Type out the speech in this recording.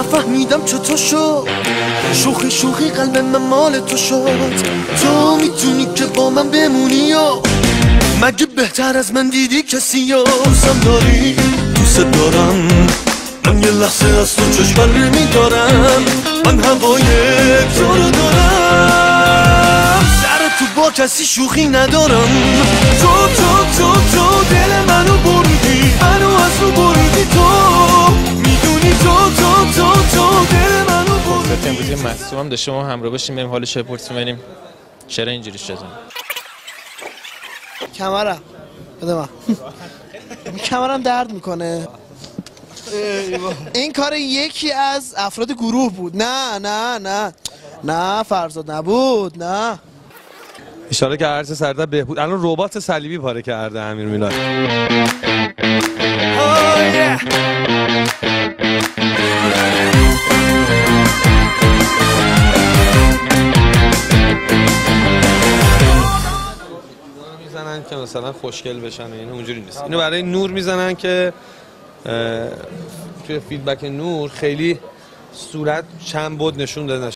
نفهمیدم چطور شد شوخی شوخی قلب من مال تو شد تو میتونی که با من بمونی یا مگه بهتر از من دیدی کسی یا دوستم داری دوست دارم من یه لحظه از تو چشم بر نمیدارم من هوای تو رو دارم سر تو با کسی شوخی ندارم تو دل منو بردی منو از رو بردی تو میدونی تو دل منو بردی امروزی مصوم هم داشته ما همراه باشیم بریم حالش بپرسیم ببینیم چرا اینجوری شده کمرم بده من کمرم درد میکنه این کار یکی از افراد گروه بود نه فرزاد نبود نه اشاره که عرض سردر بهبود الان ربات صلیبی پاره کرده امیر میلاد میزنن که مثلا خوشگل بشن این اونجوری نیست اینو برای نور میزنن که توی فیدبک نور خیلی صورت چند بود نشون داده نشه